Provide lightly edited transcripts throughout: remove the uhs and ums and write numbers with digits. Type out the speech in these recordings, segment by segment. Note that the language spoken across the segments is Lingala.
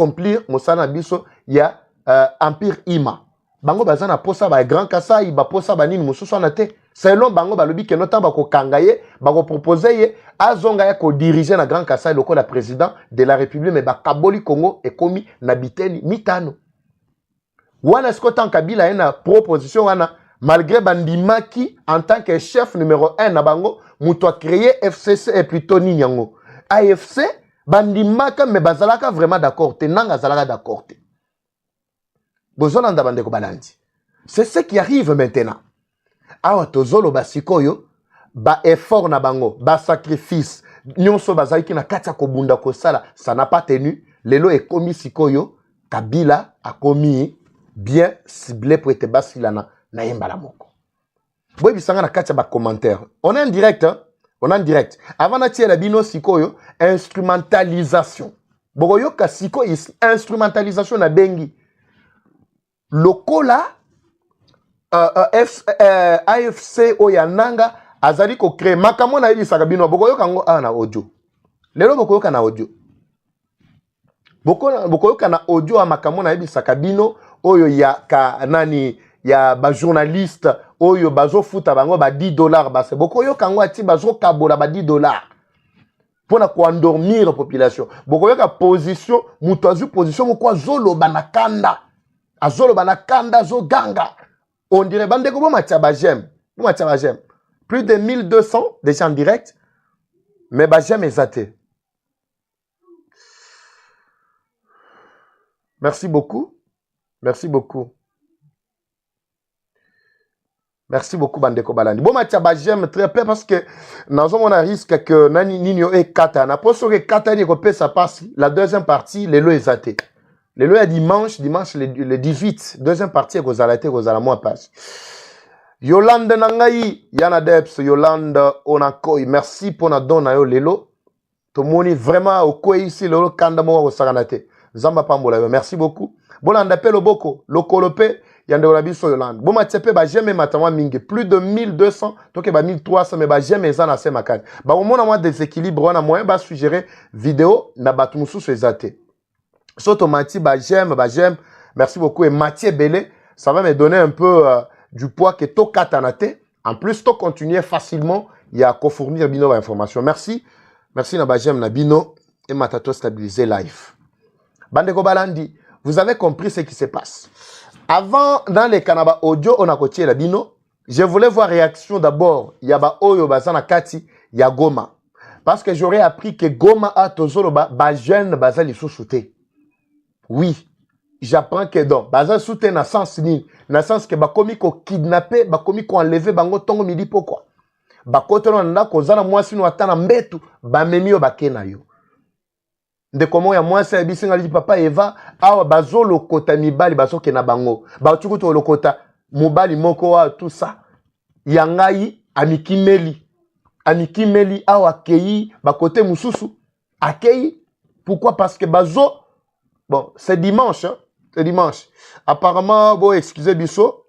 accomplir mosala biso ya empire ima bango bazana posa ba grand Kasai ba posa ba nini mosusu na te selon bango balobi ke nota ba ko kangaye ba ko proposer ye azonga ya ko diriger na grand Kasai lokola président de la République mais ba kaboli Congo ekomi na biteni mitano wana skota Kabila ena proposition wana malgré bandimaki en tant que chef numéro 1 na bango muto a créé FCC et plutôt ninyango AFC bandimaka mais bazalaka vraiment d'accord te nanga zalaka d'accord te bozolanda bandeko balandi c'est ce qui arrive maintenant awa tozolo basikoyo ba effort na bango ba sacrifice nyonso bazalaki na kati ya kobunda kosala ça n'a pas tenu lelo ekomi sikoyo Kabila a commis bien ciblé pour être basilana na yembala moko boy bisanga na kati ya ba commentaire on est en direct hein? On est en direct avant na tiela bino sikoyo instrumentalisation bokoyoka sikoyo instrumentalisation na bengi lokola AFC oyananga azali ko créer makambo na yebisaka bino bokoyoka ngo na audio lelo bokoyoka na audio bokoyoka na audio a makambo na yebisaka bino oyo ya ka nani ya ba journaliste oyo bazo futa bango ba $10 base bokoyoka ngo ati bazo kabola ba $10 pour ko endormir la population bokoyoka position muto azu position ko zolo banakanda azolo banakanda zo ganga on dirait bande ko mataba j'aime plus de 1200 déjà en direct mais ba j'aime exaté merci beaucoup bandeko balandi bon mataba j'aime très peu parce que nous avons un risque que nani ninyo e kata na poso ke kata ni ko pesa passe la deuxième partie lelo exaté lelo ya dimanche le 18 deuxième partie kozalate kozala moi passe Yolande nangai yana deps Yolande onakoi merci pour na don na yo lelo to moni vraiment okoi ici lelo kanda mo ko sakanate zamba pambola yo merci beaucoup bolanda pe loboko lokolope yande la biso Yolande bon matsepe ba j'aime matama mingi plus de 1200 toke ba 1300 mais ba j'aime ezana se makani ba au moins déséquilibre wana moyen ba suggérer vidéo na batu mususu ezate Sotomati, j'aime, merci beaucoup. Et Mathieu Belé, ça va me donner un peu du poids que to katanate. En plus, to continuer facilement, il y a qu'à fournir bino information. Merci na j'aime na bino et matato stabiliser live. Bandeko Balandi, vous avez compris ce qui se passe. Avant, dans les canaba audio, on a coché la bino. Je voulais voir réaction d'abord. Il y a ba oyo bazana kati, il y a Goma. Parce que j'aurais appris que Goma a tozolo ba jeune bazali sous-souté. Oui, j'apprends que donc, baza soutien na sens ni, na sens que bakomi ko kidnapper, bakomi ko enlever bango tongo midi pourquoi? Bakoto na kozana mwasi no atana mbetu, bamemi yo bakena yo. De comment ya mwasi ya bisinga li papa Eva, awa bazo lokota mibali bazo kena bango. Ba tukuto lokota mobali moko wa tout ça. Yangai amikimeli awa akei bakote mususu akei pourquoi parce que bazo bon, c'est dimanche, hein? C'est dimanche. Apparemment, bon, excusez Bisso,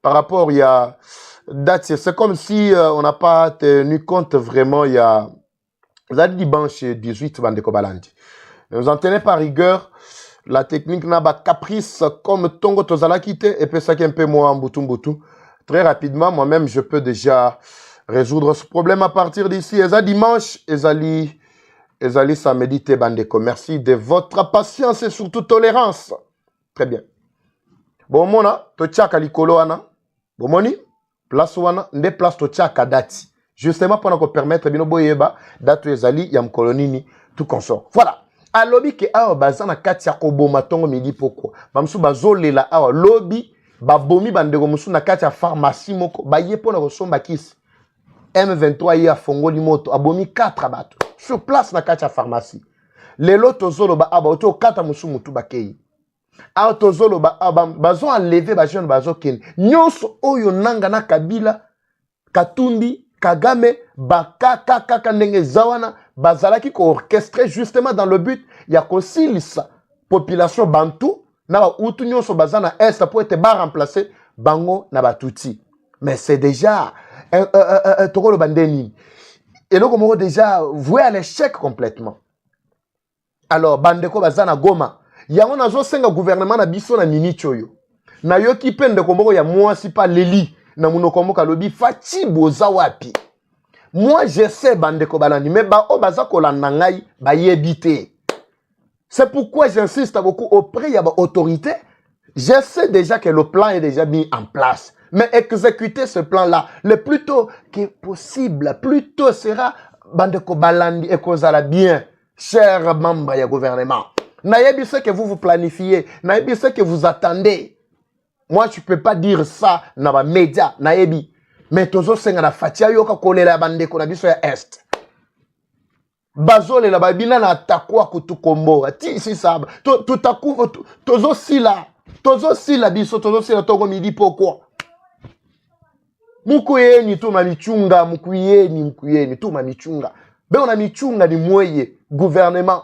par rapport il y a date, c'est comme si on n'a pas tenu compte vraiment, il y a dimanche 18 Bandeko Balandi. Ne vous en tenez pas rigueur, la technique n'a pas caprice comme Tongo Tozala quitté et puis ça qui est un peu moins en boutou. Très rapidement, moi-même, je peux déjà résoudre ce problème à partir d'ici. Et ça dimanche, Ezali Samedite Bandeko. Merci de votre patience et surtout tolérance. Très bien. Bon, mona, to tchaka likolo ana. Bon, moni, place wana, nde place to tchaka dati. Justement, pour nous permettre, bino boyeba, datu ezali, yam kolonini, tout consort. Voilà. A lobby ke awa bazana kati ya koboma tongo midi pourquoi. Bamsu bazolela awa lobby, babomi bandeko musu na kati ya pharmacie moko, baye pona kosomba kisi. M23 y a fongoli moto, abomi 4 abato. Sur place na kati ya pharmacie. Lelo tozolo ba aba oto 4 musu mutu bakei. A tozolo ba aba bazo enlever ba jeune bazo ken. Nyonso oyo nanga na Kabila, Katumbi, Kagame, kaka ndenge zawana bazalaki ko orchestrer justement dans le but ya kosilisa population bantu na utu nyonso bazana est pour être ba remplacer bango na batuti. Mais c'est déjà tokolo bandeni. Et donc, on déjà voué à l'échec complètement. Alors bandeko bazana Goma yango nazo senga gouvernement na biso na minute oyo na yoki pende komboko ya mwasi pa leli na munoko mboka lobi fati boza wapi. Moi je sais bandeko balandi mais ba o baza kolanda ngai ba yebite. C'est pourquoi j'insiste beaucoup auprès de l'autorité. Je sais déjà que le plan est déjà mis en place. Mais exécuter ce plan-là, le plus tôt que possible, plus tôt sera bandeko balandi et kozala bien, chers membres du gouvernement. Nayebi ce que vous planifiez, nayebi ce que vous attendez. Moi, je ne peux pas dire ça dans les médias, nayebi. Mais tozo senga na fatia yoka kolela bandeko na biso ya est. Bazole la babina na takwa kutukombo. Ti si saba. Tutaku tozo sila biso tozo sila togo midi pourquoi? Mukuyeni tu mamichunga, mukuyeni tu mamichunga. Ben on a michunga ni mweye gouvernement.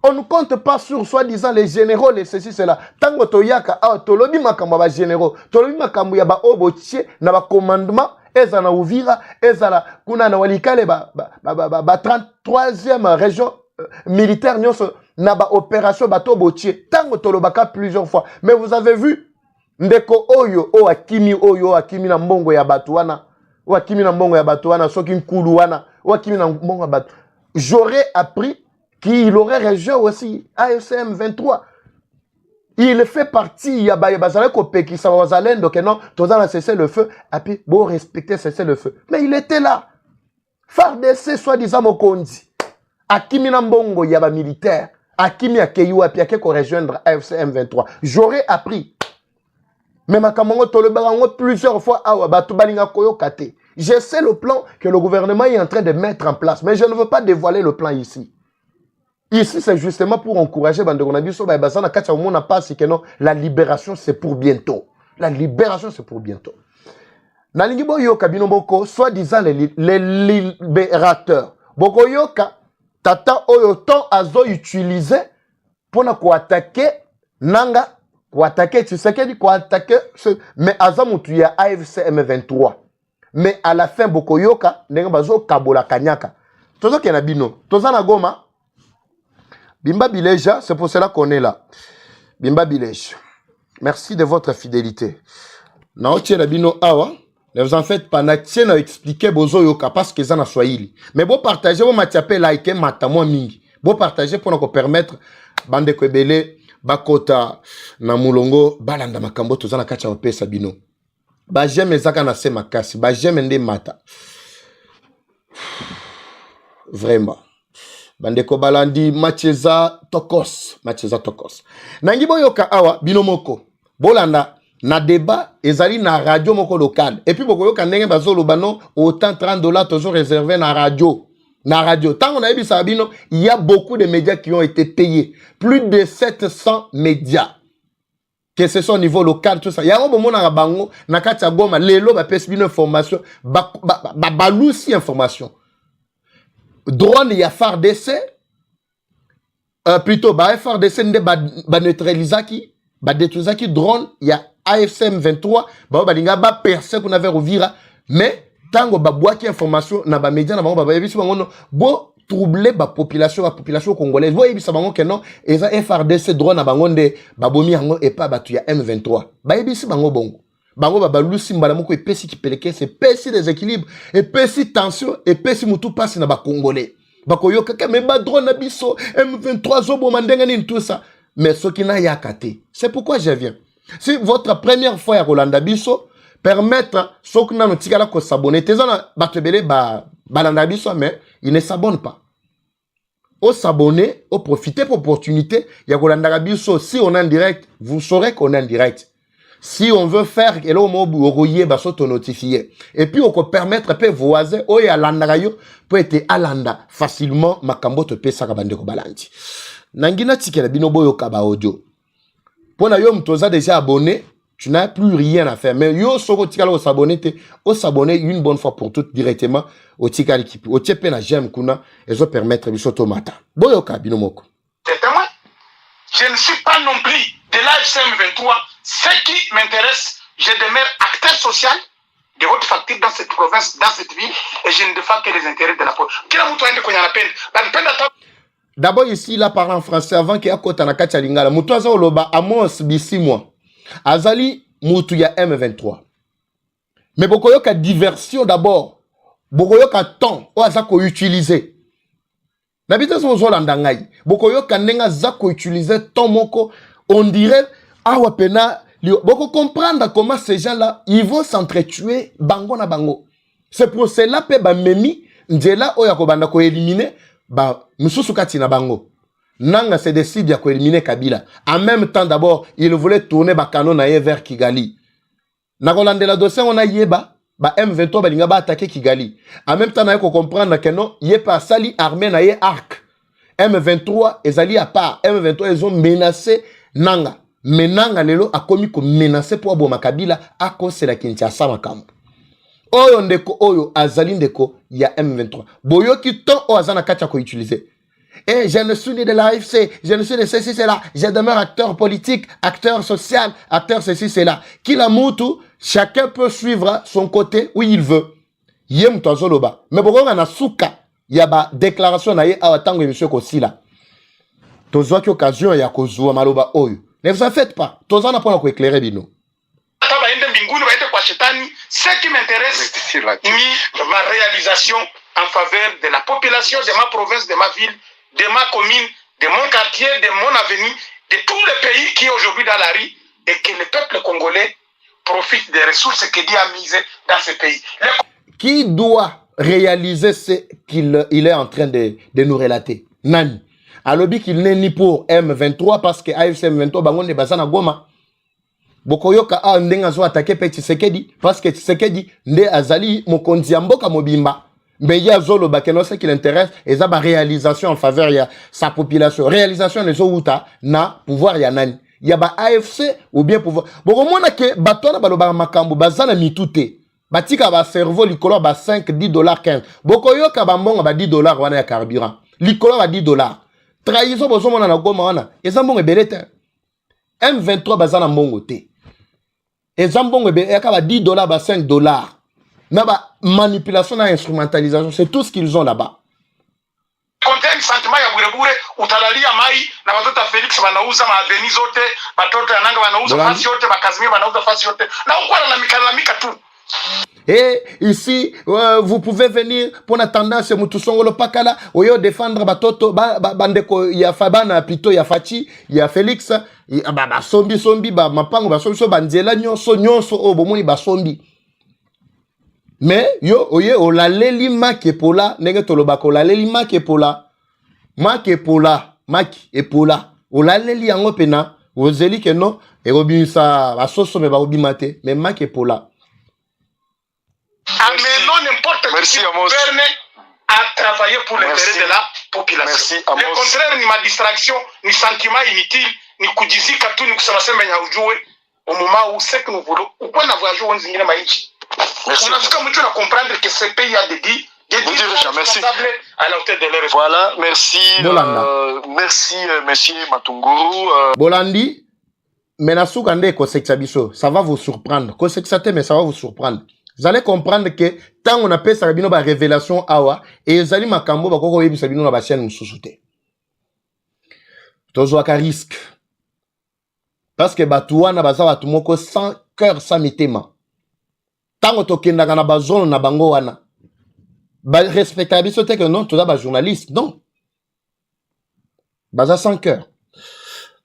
On ne compte pas sur soi-disant les généraux, les ceci, cela. Tango toyaka, tolobi makambo ba généraux, tolobi makambo ya ba obotie, na ba commandement, ezana Uvira, ezana kuna na walikale ba 33e région militaire, nyonso, na ba opération bato botie. Tango tolobaka plusieurs fois. Mais vous avez vu, ndeko oyo, akimi na mbongo ya batuana, akimi na mbongo ya batuana, soki nkulu wana, akimi na mbongo ya batu. J'aurais appris qu'il aurait rejoint aussi AFCM 23. Il fait partie, il y a Bazalé Kopé qui s'en va à donc non, tout ça, cessé le feu, et puis, bon, respecter, cesser le feu. Mais il était là. FARDC, soi-disant, Mokondi. Akimi Nambongo, il y a militaire. Akimi Akeyou, et puis, à qui rejoindre AFCM 23. J'aurais appris. Mais ma kamongo tolobarango plusieurs fois, Batubalinga Koyo Kate. Je sais le plan que le gouvernement est en train de mettre en place, mais je ne veux pas dévoiler le plan ici. Ici, c'est justement pour encourager la libération, c'est pour bientôt. La libération, c'est pour bientôt. Nalingibo yoka binoboko, soi-disant les libérateurs. Boko yoka, tata oyoton azo utilisé pour attaquer nanga, pour attaquer, tu sais qu'il faut attaquer, mais azamutu ya AFC M23. Mais à la fin, boko yoka, nenga bazo kabola kanyaka. Tozo kena bino, toza na Goma. Bimba Bileja, c'est pour cela qu'on est là. Bimba Bilej, merci de votre fidélité. Naotie Rabino Awa, ne vous en faites pas, Natien a expliqué Bozo Yoka parce que ça n'a Swahili. Mais bon partagez, vous m'attiapez like, matamo mingi. Bon partagez pour nous permettre, bande kwebele, bakota, na mulongo, balanda makambo, tout ça na kacha ope Sabino. Ba j'aime zaka na se makasi, ba j'aime nde mata. Vraiment. Bandeko balandi Macheza Tokos. Nangibo yoka awa binomoko. Bolanda na débat ezali na radio moko local. Et puis boko yoka ndenge bazolo bano autant $30 toujours réservé na radio. Tant on a vu ça bino, il y a beaucoup de médias qui ont été payés. Plus de 700 médias. Que ce soit au niveau local tout ça. Il y a un moment na bango na katia Goma lelo ba pesi bino information balusi information. Drone, il y a FARDC. Plutôt, FARDC n'est neutralisaki. Détruisaki drone, il y a AFCM 23. Balinga ba percé qu'on avait Uvira. Mais, tango babouaki information, na ba média, na ba yebisu bangono, bo troubler ba population congolaise. Bo yebisu bangono que non, et ça FARDC drone na bangonde, babomi hango et pas batu ya M23. Ba yebisu bango bongo. Bango baba lusi mbala moko epesi kipeleke c'est pesi déséquilibre epesi tension epesi mutu passe na ba congolais bakoyoka ka me ba drone na biso M23 zobo mandenga ni tout ça mais soki na yakate c'est pourquoi je viens si votre première fois ya Rolanda biso permettre soki na notikala ko s'abonner tezana batebele balanda biso mais il ne s'abonne pas au s'abonner au profiter pour opportunité ya Rolanda biso si on est en direct vous saurez qu'on est en direct. Si on veut faire, et là, on peut notifier. Et puis, on peut permettre, peut voisin, ou ya landa peut être alanda facilement, makambo te pe sakabande ko balanti. Nangina tikela binobo yo kaba audio. Pour na yo mtoza déjà abonné, tu n'as plus rien à faire. Mais yo soko tikala au s'abonner une bonne fois pour toutes directement au tikala équipe. Au tiepe na j'aime kuna, et ça permettre bisoto mata. Boyo ka binomoko. C'est moi. Je ne suis pas non plus de l'AFCM 23. Ce qui m'intéresse, je demeure acteur social de votre facture dans cette province, dans cette ville, et je ne défends que les intérêts de la police. D'abord ici, il a parlé en français avant qu'il y ait Kota na Kacha Lingala. Moutou Aza Oloba, Amos Bissimwa. Azali, Moutou ya M23. Mais Bokoyoka diversion d'abord. Bokoyoka temps, Oazako utiliser. N'habitez pas aux Holandangai. Bokoyoka nenga Zako utiliser temps moko. On dirait, Awapena, Boko comprendre comment ces gens-là, ils vont s'entretuer bango na bango. C'est pour cela que Memi, Ndjela Oyako Banda ko éliminer. Bah, Moussou Kati na bango. Nanga se décide ya ko éliminer Kabila. En même temps, d'abord, il voulait tourner Bakano na vers Kigali. Na Rolande la dossier, on a yeba, ba M23 balinga ba attaquer Kigali. En même temps, na ko comprendre que non, yepa sali armée na ye arc. M23 ezali à part. M23 ils ont menacé Nanga. Mais Nanga lelo a commis ko menacer pour aboma Kabila à cause de la Kinshasa makambo. Oyo ndeko oyo azali ndeko ya M23. Boyoki ton o azana kacha ko utiliser. Et je ne suis ni de l'AFC, je ne suis de ceci, c'est là. Je demeure acteur politique, acteur social, acteur ceci, c'est là. Kila mutu, chacun peut suivre son côté où il veut. Yem tozoloba. Mais pourquoi on a souka, il y a ba déclaration na ye awatango et monsieur Kosila. Tozo ki occasion ya kozua maloba oyo. Ne vous en faites pas. Tozo na pona ko éclairer bino. Ce qui m'intéresse, ma réalisation en faveur de la population de ma province, de ma ville, de ma commune, de mon quartier, de mon avenue, de tous les pays qui est aujourd'hui dans la rue, et que le peuple congolais profite des ressources que Dieu a mises dans ce pays. Qui doit réaliser ce qu'il est en train de nous relater? Nani? Alors qu'il n'est ni pour M23 parce que AFC M23 bangon de Bazana Goma. Bokoyoka a ndenga zo attaquer pe Tshisekedi parce que Tshisekedi nde azali mokonzi mboka mobimba. Mais il y a zolo bakeno ce qui l'intéresse et ça ba réalisation en faveur ya sa population. Réalisation les outa na pouvoir ya nani. Il y a ba AFC ou bien pouvoir. Boko mona ke batona baloba makambo bazana mitute. Batika ba cerveau likolo ba 5 10 dollars 15. Bokoyoka ba mbonga ba 10 dollars wana ya carburant. Likolo ba 10 dollars. Trahison bozo mona na goma wana. Ezambongo ebelete. M23 bazana mbongo te. Ezambongo ebelete ba 10 dollars ba 5 dollars. Naba manipulation et instrumentalisation, c'est tout ce qu'ils ont là-bas. Contient sentiment ya burebure utalalia mai na watoto Felix wanauza maaveni zote, watoto ya Nanga wanauza fasi yote, bakazimia wanauza fasi yote. Na uko analalamika tu. Et ici, vous pouvez venir pour la tendance Moutousongolo Pakala, oyo défendre batoto bandeko ya Fabana plutôt ya Fachi, ya Felix, ba sombi ba mapango ba sombi so banzela nyonso o bomoni ba sombi. Mais yo oye olaleli makepola nenge tolobaka olaleli makepola olaleli yango pena ozeli ke no erobimisa basoso me barobima te mais makepola. Mais non n'importe qui gouverne à travailler pour l'intérêt de la population. Le contraire ni ma distraction ni sentiment inutile ni kujizika tu ni kusema sema ya ujue au moment où c'est que nous voulons ou quoi na voyageur on zingine maïchi. On a jusqu'à comprendre que ce pays a des responsables à la hauteur de leur. Voilà, merci. Merci, monsieur Matunguru. Bolandi, Menasou Kande Koseksabiso, ça va vous surprendre. Koseksate, mais ça va vous surprendre. Vous allez comprendre que tant on appelle ça la révélation awa, et les aliments makambo bakoko yebi sabino na ba chaîne mususute. Tozwaka risque. Parce que batuana baza batumoko sans cœur, sans mitema. Tango tokendaka na bazone na bango wana ba respecta biso te que non toza ba journaliste non baza sans cœur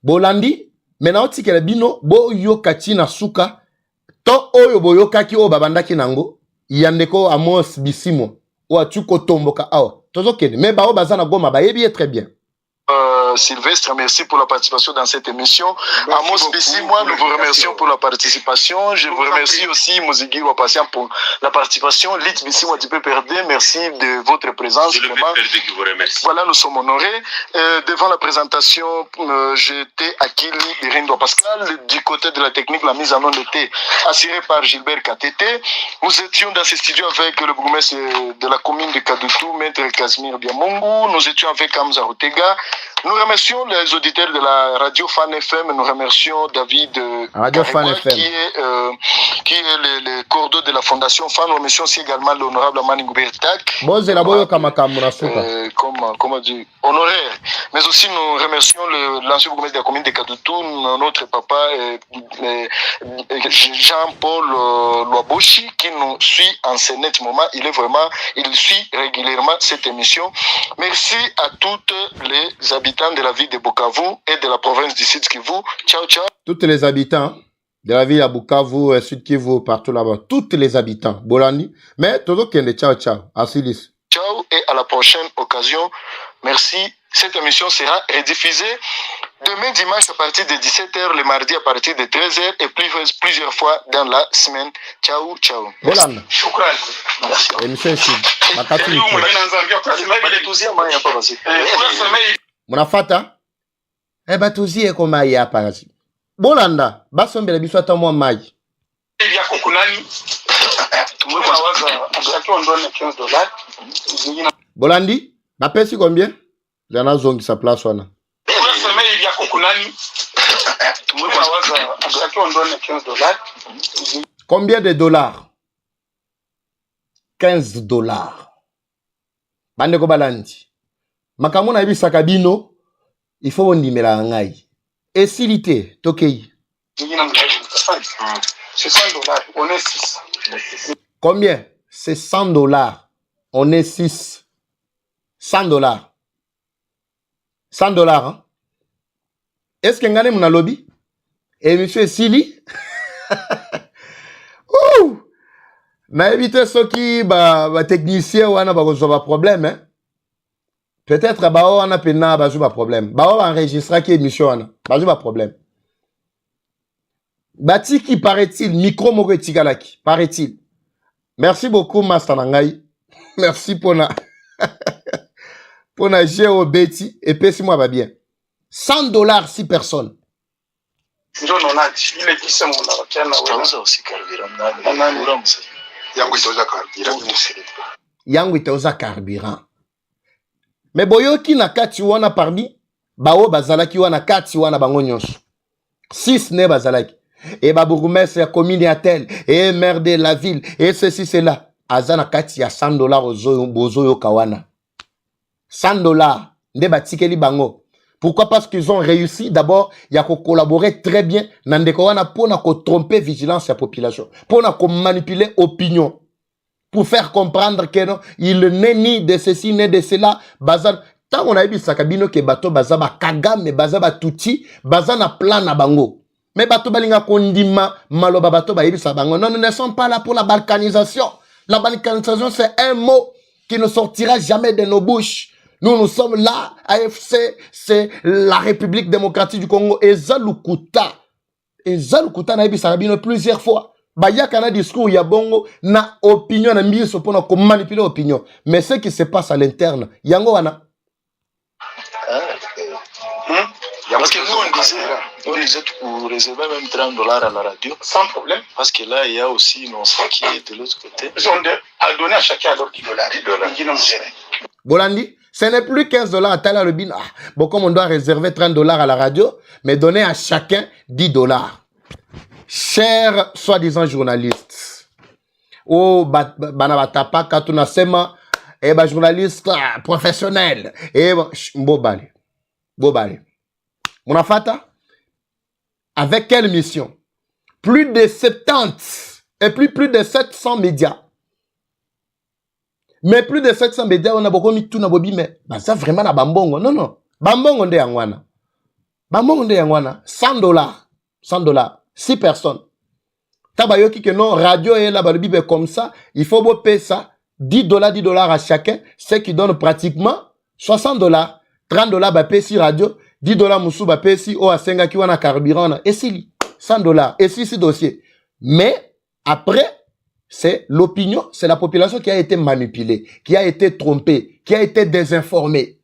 bolandi mena otikela bino boyoka tina suka to oyo boyokaki o babandaki nango yandeko Amos Bisimo o atuko tomboka awa tozokende mais ba o baza na Goma ba yebi très bien. Sylvestre, merci pour la participation dans cette émission. Amos Bissi, moi, nous vous remercions pour la participation. Je vous remercie aussi, Mozigui Wapassia, pour la participation. Lit Bissi, moi, tu peux perdre. Merci de votre présence. Je le perdre qui vous remercie. Voilà, nous sommes honorés. Devant la présentation, j'étais à Kili de Rindo Pascal. Du côté de la technique, la mise en onde était assurée par Gilbert KTT. Nous étions dans ce studio avec le bourgmestre de la commune de Kadutu, Maître Casimir Biamungu. Nous étions avec Hamza Rotega. Nous remercions les auditeurs de la radio Fan FM. Nous remercions David Radio Fan FM. qui est le cordeau de la fondation Fan. Nous remercions aussi également l'honorable Amani Goubertak. Comment dire, honoraire. Mais aussi nous remercions l'ancien gouverneur de la commune de Kadoutou, notre papa Jean-Paul Loabouchi, qui nous suit en ce net moment. Il suit régulièrement cette émission. Merci à toutes les habitants de la ville de Bukavu et de la province du Sud Kivu. Ciao, ciao. Toutes les habitants de la ville à Bukavu, Sud Kivu, partout là-bas. Toutes les habitants. Bolani. Mais tout le monde, ciao, ciao. Asilis. Ciao et à la prochaine occasion. Merci. Cette émission sera rediffusée demain dimanche à partir de 17h, le mardi à partir de 13h et plusieurs fois dans la semaine. Ciao, ciao. Bolani. Shukran. Merci. Émission ici. Munafata batuzie eko mai hapa kazi bolanda basombela biso ata mwa mai ya kokunani bolandi bapesi combien jana zongisa place wana ya kokunani combien de dollars? 15 dollars. Bandeko balandi makambo na yebisaka bino il faut ondimela ngai esilite tokei c'est 100 dollars, on est 6. Combien? C'est 100 dollars. On est 6. 100 dollars. 100 dollars. Hein? Est-ce que vous avez un lobby? Et monsieur Sili? Ouh! Na évité ce qui ba technicien ou ana ba résoudre problème hein. Peut-être ba on a pena ba résoudre problème. Ba on enregistrer qui émission ana. Ba résoudre problème. Bati qui paraît-il micro moko tikalaki paraît-il. Merci beaucoup Master Nangai. Merci pour na pour na géo Betty et puis moi va bien. 100 dollars 6 personnes. Ndio naona ile kisa mwana wakiana wewe aussi carburant. Yangu itauza carburant. Mais boyoki na kati wana parmi bao bazalaki wana kati wana bango nyonso. 6 ne bazalaki. Et babourgmestre ya commune ya tel et maire de la ville et ceci cela azana kati ya 100 dollars ozo kawana. 100 dollars nde batikeli bango. Pourquoi? Parce qu'ils ont réussi d'abord ya ko collaborer très bien nandeko wana pona ko tromper vigilance ya population, pona ko manipuler opinion pour faire comprendre que non, il n'est ni de ceci ni de cela. Bazan tant on a eu sakabino ke bato bazaba kagame bazaba tuti bazana plan na bango. Mais bato balinga kondima maloba bato ba yebisa bango. Non, nous ne sommes pas là pour la balkanisation. La balkanisation c'est un mot qui ne sortira jamais de nos bouches. Nous sommes là, AFC, c'est la République démocratique du Congo. Et Zalukuta na yebisa kabino plusieurs fois. Bayaka na discours ya bongo na opinion na miso pona ko manipuler opinion. Mais ce qui se passe à l'interne, yango wana. Parce que nous, on disait pour réserver même 30 dollars à la radio. Sans problème. Parce que là, il y a aussi non qui est de l'autre côté. Ils ont à donner à chacun leur 10 dollars. Bolandi, ce n'est plus 15 dollars à Tala le bin. Bon, comme on doit réserver 30 dollars à la radio, mais donner à chacun 10 dollars. Chers soi-disant journalistes, oh, banabatapa, katuna sema, eh, journaliste professionnel, eh, bobale. Monafata, avec quelle mission? Plus de 70 et plus de 700 médias. Mais plus de 700 médias, on a beaucoup mis tout na bobi, mais ça vraiment na bambongo. Non. Bambongo nde yangwana. 100 dollars. 100 dollars. 6 personnes. Tabayoki que non, radio et la balibibe comme ça, il faut beau payer ça. 10 dollars à chacun, ce qui donne pratiquement 60 dollars. 30 dollars ba payer si radio, 10 dollars moussou ba payer si o asenga ki wana carburant. Et si 100 dollars. Et si dossier. Mais après, c'est l'opinion, c'est la population qui a été manipulée, qui a été trompée, qui a été désinformée.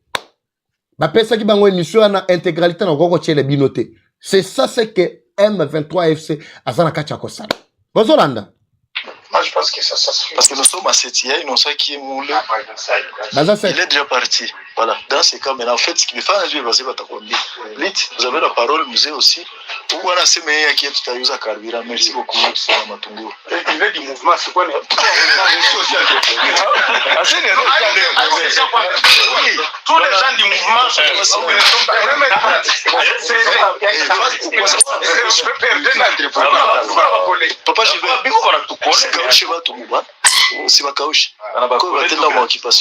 Ba payer ça qui bango émission na intégralité na goko tchele binoté. C'est ça, c'est que M23 FC azana kacha kosala. Bozolanda. Moi, je pense que ça suffit. Parce que nous sommes à Setia, nous sommes qui est moulé. Il est déjà parti. Voilà. Dans ces cas, maintenant, en fait, ce qui me fait un jeu, vous avez la parole, musée aussi. Ou on a ces meilleurs qui est tout à l'heure à Carvira. Merci beaucoup, Matungo. Il est du mouvement, c'est quoi? Tous les gens du mouvement, papa, je vais. C'est Kaushi, va tout le monde. C'est Kaushi. Quand on va être dans mon occupation.